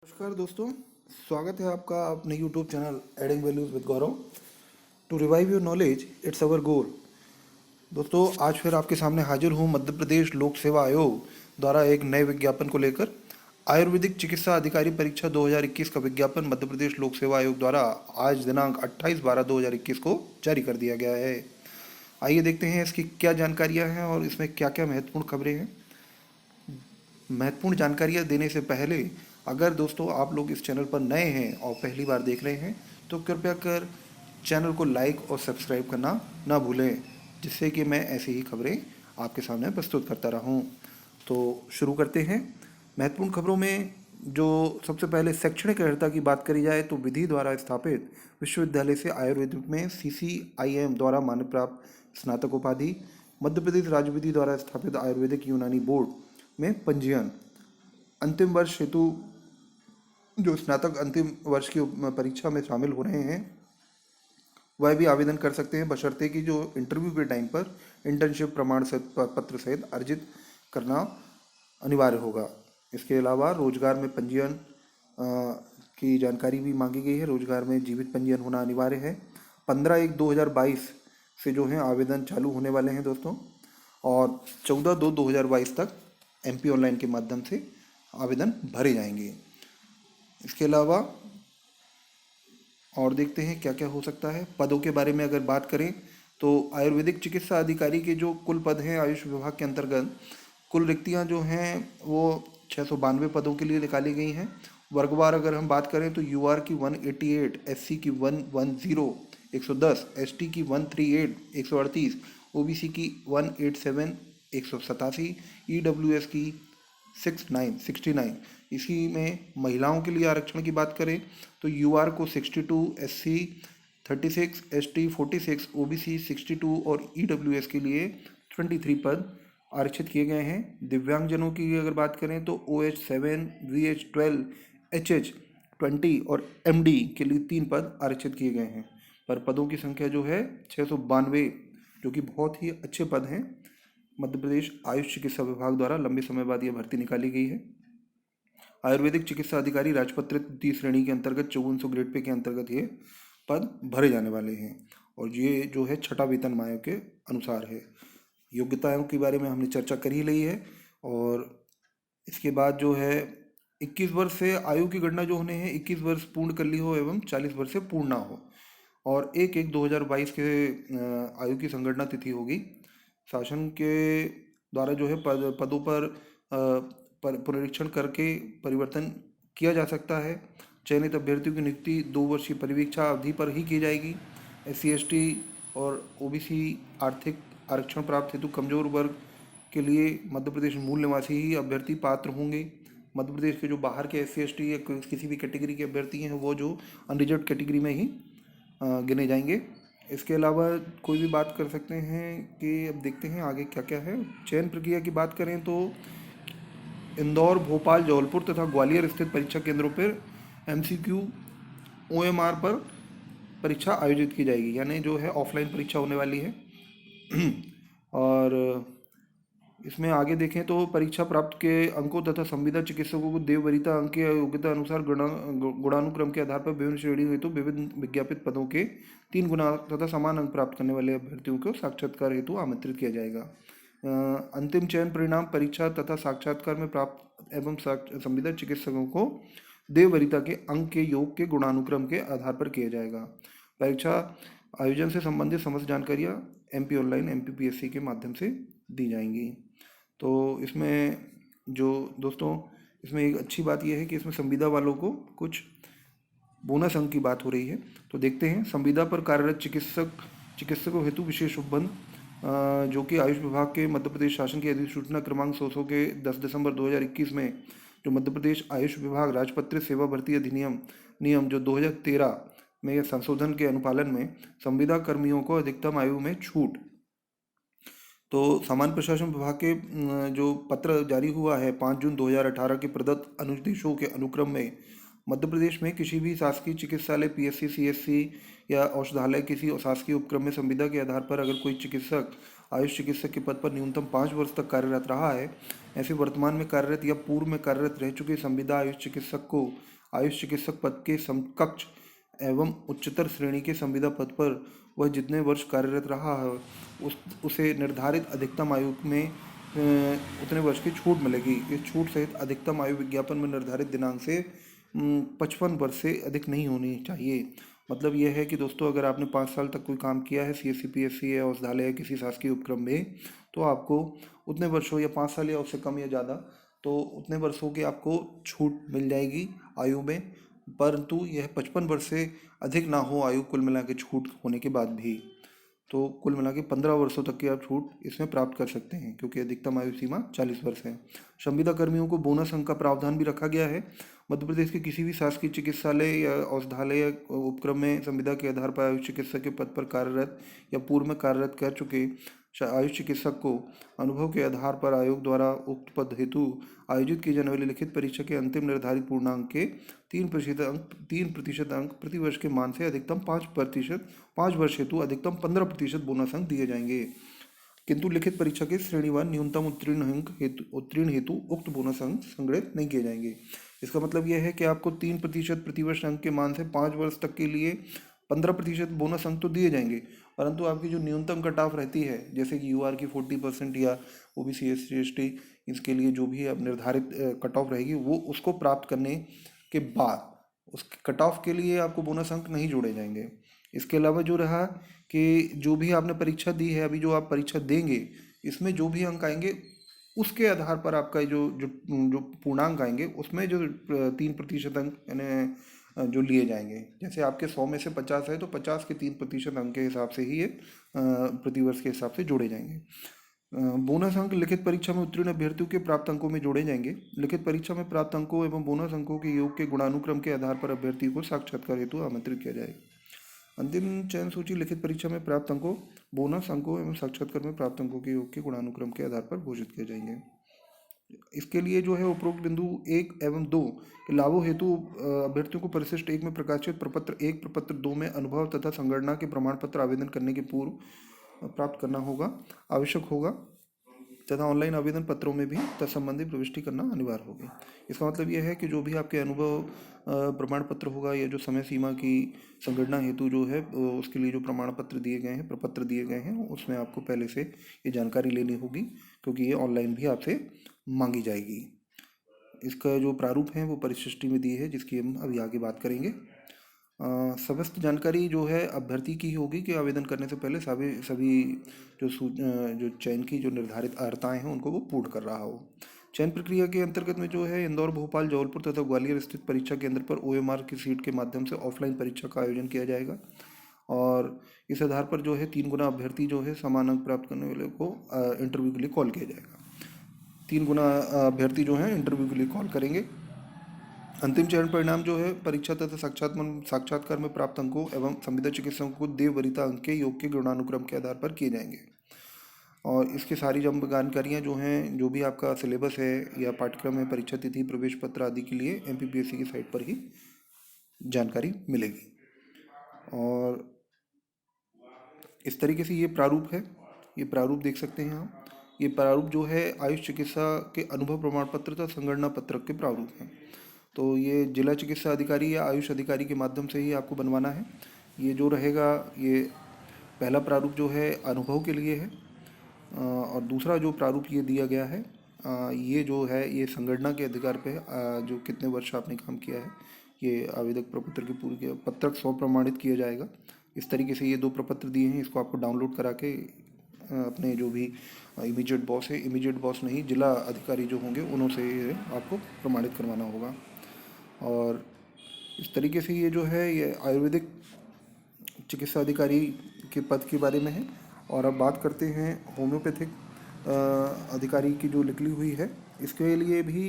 नमस्कार दोस्तों। स्वागत है आपका अपने YouTube channel adding values with Gaurav. To revive your knowledge it's our goal. दोस्तों, आज फिर आपके सामने हाजिर हूँ मध्य प्रदेश लोक सेवा आयोग द्वारा एक नए विज्ञापन को लेकर। आयुर्वेदिक चिकित्सा अधिकारी परीक्षा 2021 का विज्ञापन मध्य प्रदेश लोक सेवा आयोग द्वारा आज दिनांक 28/12/2021 को जारी कर दिया गया है। आइए देखते हैं इसकी क्या जानकारियाँ हैं और इसमें क्या क्या महत्वपूर्ण खबरें हैं। महत्वपूर्ण जानकारियाँ देने से पहले अगर दोस्तों आप लोग इस चैनल पर नए हैं और पहली बार देख रहे हैं तो कृपया कर चैनल को लाइक और सब्सक्राइब करना ना भूलें, जिससे कि मैं ऐसी ही खबरें आपके सामने प्रस्तुत करता रहूं। तो शुरू करते हैं। महत्वपूर्ण खबरों में जो सबसे पहले शैक्षणिक अर्हता की बात करी जाए तो विधि द्वारा स्थापित विश्वविद्यालय से आयुर्वेद में CCIM द्वारा मान्यता प्राप्त स्नातक उपाधि, मध्य प्रदेश राज्य विधि द्वारा स्थापित आयुर्वेदिक यूनानी बोर्ड में पंजीयन, अंतिम वर्ष हेतु जो स्नातक अंतिम वर्ष की परीक्षा में शामिल हो रहे हैं वह भी आवेदन कर सकते हैं, बशर्ते कि जो इंटरव्यू के टाइम पर इंटर्नशिप प्रमाण पत्र सहित अर्जित करना अनिवार्य होगा। इसके अलावा रोजगार में पंजीयन की जानकारी भी मांगी गई है। रोजगार में जीवित पंजीयन होना अनिवार्य है। 15/1/2022 से जो है आवेदन चालू होने वाले हैं दोस्तों, और 14/2/2022 तक MP ऑनलाइन के माध्यम से आवेदन भरे जाएंगे। इसके अलावा और देखते हैं क्या क्या हो सकता है। पदों के बारे में अगर बात करें तो आयुर्वेदिक चिकित्सा अधिकारी के जो कुल पद हैं आयुष विभाग के अंतर्गत, कुल रिक्तियां जो हैं वो 692 पदों के लिए निकाली गई हैं। वर्गवार अगर हम बात करें तो UR की 188, SC की 110 110, ST की 138 138, OBC की 187 187, EWS की 69 इसी में महिलाओं के लिए आरक्षण की बात करें तो UR को 62, SC 36, ST 46, OBC 62 और EWS के लिए 23 पद आरक्षित किए गए हैं। दिव्यांगजनों की अगर बात करें तो OH7, VH12, HH20 और MD के लिए 3 पद आरक्षित किए गए हैं। पर पदों की संख्या जो है 692, जो कि बहुत ही अच्छे पद हैं। मध्य प्रदेश आयुष चिकित्सा विभाग द्वारा लंबे समय बाद यह भर्ती निकाली गई है। आयुर्वेदिक चिकित्सा अधिकारी राजपत्रित द्वितीय श्रेणी के अंतर्गत 5400 ग्रेड पे के अंतर्गत ये पद भरे जाने वाले हैं, और ये जो है छठा वेतन आयोग के अनुसार है। योग्यताओं के बारे में हमने चर्चा कर ही ली है। और इसके बाद जो है 21 वर्ष से आयु की गणना जो होने हैं 21 वर्ष पूर्ण कर ली हो एवं 40 वर्ष से पूर्ण ना हो, और 1/1/2022 के आयु की संगणना तिथि होगी। शासन के द्वारा जो है पदों पर पुनरीक्षण करके परिवर्तन किया जा सकता है। चयनित अभ्यर्थियों की नियुक्ति 2 वर्षीय परिवीक्षा अवधि पर ही की जाएगी। SC ST और OBC आर्थिक आरक्षण प्राप्त हेतु कमजोर वर्ग के लिए मध्य प्रदेश मूल निवासी ही अभ्यर्थी पात्र होंगे। मध्य प्रदेश के जो बाहर के SC ST या किसी भी कैटेगरी के अभ्यर्थी हैं वो जो अनरिजर्व कैटेगरी में ही गिने जाएंगे। इसके अलावा कोई भी बात कर सकते हैं कि अब देखते हैं आगे क्या क्या है। चयन प्रक्रिया की बात करें तो इंदौर, भोपाल, जबलपुर तथा ग्वालियर स्थित परीक्षा केंद्रों पर MCQ OMR पर परीक्षा आयोजित की जाएगी, यानी जो है ऑफलाइन परीक्षा होने वाली है। और इसमें आगे देखें तो परीक्षा प्राप्त के अंकों तथा संविदा चिकित्सकों को देववरीयता अंक के योग्यता अनुसार गुणानुक्रम के आधार पर विभिन्न श्रेणियों हेतु विभिन्न विज्ञापित पदों के 3 गुना तथा समान अंक प्राप्त करने वाले अभ्यर्थियों को साक्षात्कार हेतु आमंत्रित किया जाएगा। अंतिम चयन परिणाम परीक्षा तथा साक्षात्कार में प्राप्त एवं संविदा चिकित्सकों को देववरीयता के अंक के योग के गुणानुक्रम के आधार पर किया जाएगा। परीक्षा आयोजन से संबंधित समस्त जानकारियाँ MP ऑनलाइन MPPSC के माध्यम से दी जाएंगी। तो इसमें जो दोस्तों इसमें एक अच्छी बात यह है कि इसमें संविदा वालों को कुछ बोनस अंक की बात हो रही है। तो देखते हैं। संविदा पर कार्यरत चिकित्सकों हेतु विशेष उपबंध, जो कि आयुष विभाग के मध्य प्रदेश शासन की अधिसूचना क्रमांक 100 के 10 दिसंबर 2021 में जो मध्य प्रदेश आयुष विभाग राजपत्रित सेवा भर्ती अधिनियम नियम जो 2013 में संशोधन के अनुपालन में संविदा कर्मियों को अधिकतम आयु में छूट। तो सामान्य प्रशासन विभाग के जो पत्र जारी हुआ है 5 जून 2018 के प्रदत्त अनुदेशों के अनुक्रम में मध्य प्रदेश में किसी भी शासकीय चिकित्सालय PSC CSC या औषधालय किसी शासकीय उपक्रम में संविदा के आधार पर अगर कोई चिकित्सक आयुष चिकित्सक के पद पर न्यूनतम 5 वर्ष तक कार्यरत रहा है, ऐसे वर्तमान में कार्यरत या पूर्व में कार्यरत रह चुके संविदा आयुष चिकित्सक को आयुष चिकित्सक पद के समकक्ष एवं उच्चतर श्रेणी के संविदा पद पर वह जितने वर्ष कार्यरत रहा है उसे निर्धारित अधिकतम आयु में उतने वर्ष की छूट मिलेगी। इस छूट सहित अधिकतम आयु विज्ञापन में निर्धारित दिनांक से 55 वर्ष से अधिक नहीं होनी चाहिए। मतलब यह है कि दोस्तों, अगर आपने 5 साल तक कोई काम किया है CSC PSC या औषधालय या किसी शासकीय उपक्रम में, तो आपको उतने वर्षों या 5 साल या उससे कम या ज़्यादा, तो उतने वर्षों की आपको छूट मिल जाएगी आयु में। परंतु यह 55 वर्ष से अधिक ना हो आयु कुल मिला के छूट होने के बाद भी। तो कुल मिला के 15 वर्षों तक की आप छूट इसमें प्राप्त कर सकते हैं, क्योंकि अधिकतम आयु सीमा 40 वर्ष है। संविदा कर्मियों को बोनस अंक का प्रावधान भी रखा गया है। मध्य प्रदेश के किसी भी शासकीय चिकित्सालय या औषधालय या उपक्रम में संविदा के आधार पर आयुष चिकित्सक के पद पर कार्यरत या पूर्व में कार्यरत कर चुके आयुष चिकित्सक को अनुभव के आधार पर आयोग द्वारा उक्त पद हेतु आयोजित की जाने वाली लिखित परीक्षा के अंतिम निर्धारित पूर्णांक के 3% अंक प्रति वर्ष के मान से अधिकतम 5%, 5 वर्ष हेतु अधिकतम 15% बोनस अंक दिए जाएंगे। किंतु लिखित परीक्षा के श्रेणीवार न्यूनतम उत्तीर्ण हेतु उक्त बोनस अंक संग्रहित नहीं किए जाएंगे। इसका मतलब यह है कि आपको 3% प्रतिवर्ष अंक के मान से 5 वर्ष तक के लिए 15% बोनस अंक तो दिए जाएंगे, परंतु आपकी जो न्यूनतम कट ऑफ रहती है, जैसे कि UR की 40% या OBC SC ST, इसके लिए जो भी अब निर्धारित कट ऑफ रहेगी, वो उसको प्राप्त करने के बाद उस कट ऑफ के लिए आपको बोनस अंक नहीं जोड़े जाएंगे। इसके अलावा जो रहा कि जो भी आपने परीक्षा दी है, अभी जो आप परीक्षा देंगे, इसमें जो भी अंक आएंगे उसके आधार पर आपका जो जो जो पूर्णांक आएंगे उसमें जो 3% अंक यानी जो लिए जाएंगे। जैसे आपके 100 में से 50 है, तो 50 के 3% अंक के हिसाब से ही ये प्रतिवर्ष के हिसाब से जोड़े जाएंगे। बोनस अंक लिखित परीक्षा में उत्तीर्ण अभ्यर्थियों के प्राप्त अंकों में जोड़े जाएंगे। लिखित परीक्षा में प्राप्त अंकों एवं बोनस अंकों के योग के गुणानुक्रम के आधार पर अभ्यर्थी को साक्षात्कार हेतु आमंत्रित किया जाएगा। अंतिम चयन सूची लिखित परीक्षा में प्राप्त अंकों, बोनस अंकों एवं साक्षात्कार में प्राप्त अंकों के योग के गुणानुक्रम के आधार पर घोषित किए जाएंगे। इसके लिए जो है उपरोक्त बिंदु 1 एवं 2 के लाभों हेतु अभ्यर्थियों को परिशिष्ट 1 में प्रकाशित प्रपत्र 1, प्रपत्र 2 में अनुभव तथा संगणना के प्रमाण पत्र आवेदन करने के पूर्व प्राप्त करना होगा, आवश्यक होगा, तथा ऑनलाइन आवेदन पत्रों में भी तत्संबंधी प्रविष्टि करना अनिवार्य होगी। इसका मतलब यह है कि जो भी आपके अनुभव प्रमाण पत्र होगा या जो समय सीमा की संगणना हेतु जो है उसके लिए जो प्रमाण पत्र दिए गए हैं, प्रपत्र दिए गए हैं, उसमें आपको पहले से ये जानकारी लेनी होगी, क्योंकि ये ऑनलाइन भी आपसे मांगी जाएगी। इसका जो प्रारूप है वो परिशिष्टि में दी है, जिसकी हम अभी आगे बात करेंगे। समस्त जानकारी जो है अभ्यर्थी की होगी कि आवेदन करने से पहले सभी जो चयन की जो निर्धारित अर्हताएं हैं उनको वो पूर्ण कर रहा हो। चयन प्रक्रिया के अंतर्गत में जो है इंदौर, भोपाल, जबलपुर तथा ग्वालियर स्थित परीक्षा केंद्र पर OMR की सीट के माध्यम से ऑफलाइन परीक्षा का आयोजन किया जाएगा, और इस आधार पर जो है 3 गुना अभ्यर्थी जो है समान अंक प्राप्त करने वाले को इंटरव्यू के लिए कॉल किया जाएगा। 3 गुना अभ्यर्थी जो हैं इंटरव्यू के लिए कॉल करेंगे। अंतिम चरण परिणाम जो है परीक्षा तथा साक्षात्कार में प्राप्त अंकों एवं संविदा चिकित्सकों को देव वरीयता अंक के योग के गुणानुक्रम के आधार पर किए जाएंगे। और इसकी सारी जानकारियाँ जो हैं, जो भी आपका सिलेबस है या पाठ्यक्रम है, परीक्षा तिथि, प्रवेश पत्र आदि के लिए MPPSC की साइट पर ही जानकारी मिलेगी। और इस तरीके से ये प्रारूप है, ये प्रारूप देख सकते हैं आप। ये प्रारूप जो है आयुष चिकित्सा के अनुभव प्रमाण पत्र तथा संगणना पत्रक के प्रारूप हैं। तो ये जिला चिकित्सा अधिकारी या आयुष अधिकारी के माध्यम से ही आपको बनवाना है। ये जो रहेगा, ये पहला प्रारूप जो है अनुभव के लिए है, और दूसरा जो प्रारूप ये दिया गया है ये जो है ये संगणना के अधिकार पे है, जो कितने वर्ष आपने काम किया है, ये आवेदक प्रपत्र की पूरी पत्रक 100 प्रमाणित किया जाएगा। इस तरीके से ये 2 प्रपत्र दिए हैं, इसको आपको डाउनलोड करा के अपने जो भी इमीडिएट बॉस है, इमीडिएट बॉस नहीं, जिला अधिकारी जो होंगे उनसे ये आपको प्रमाणित करवाना होगा। और इस तरीके से ये जो है ये आयुर्वेदिक चिकित्सा अधिकारी के पद के बारे में है। और अब बात करते हैं होम्योपैथिक अधिकारी की जो निकली हुई है, इसके लिए भी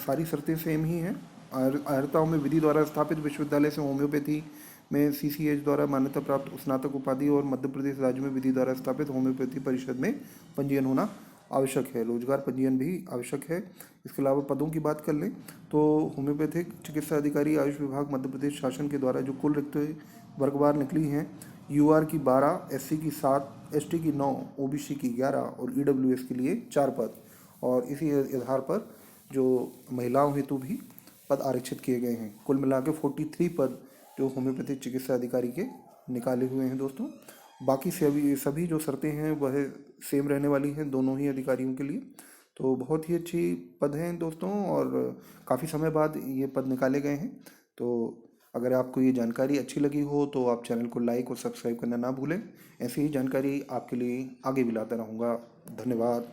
सारी शर्तें सेम ही हैं। अर्हताओं में विधि द्वारा स्थापित विश्वविद्यालय से होम्योपैथी में CCH द्वारा मान्यता प्राप्त स्नातक उपाधि और मध्य प्रदेश राज्य में विधि द्वारा स्थापित होम्योपैथी परिषद में पंजीयन होना आवश्यक है। रोजगार पंजीयन भी आवश्यक है। इसके अलावा पदों की बात कर लें तो होम्योपैथिक चिकित्सा अधिकारी आयुष विभाग मध्य प्रदेश शासन के द्वारा जो कुल रिक्त वर्गवार निकली हैं, UR की 12, SC की 7, ST की 9, OBC की 11 और EWS के लिए 4 पद। और इसी आधार पर जो महिलाओं हेतु भी पद आरक्षित किए गए हैं। कुल मिला के 43 पद जो होम्योपैथिक चिकित्सा अधिकारी के निकाले हुए हैं दोस्तों। बाकी सभी सभी जो शर्तें हैं वह सेम रहने वाली हैं दोनों ही अधिकारियों के लिए। तो बहुत ही अच्छी पद हैं दोस्तों, और काफ़ी समय बाद ये पद निकाले गए हैं। तो अगर आपको ये जानकारी अच्छी लगी हो तो आप चैनल को लाइक और सब्सक्राइब करना ना भूलें। ऐसी ही जानकारी आपके लिए आगे भी लाता रहूँगा। धन्यवाद।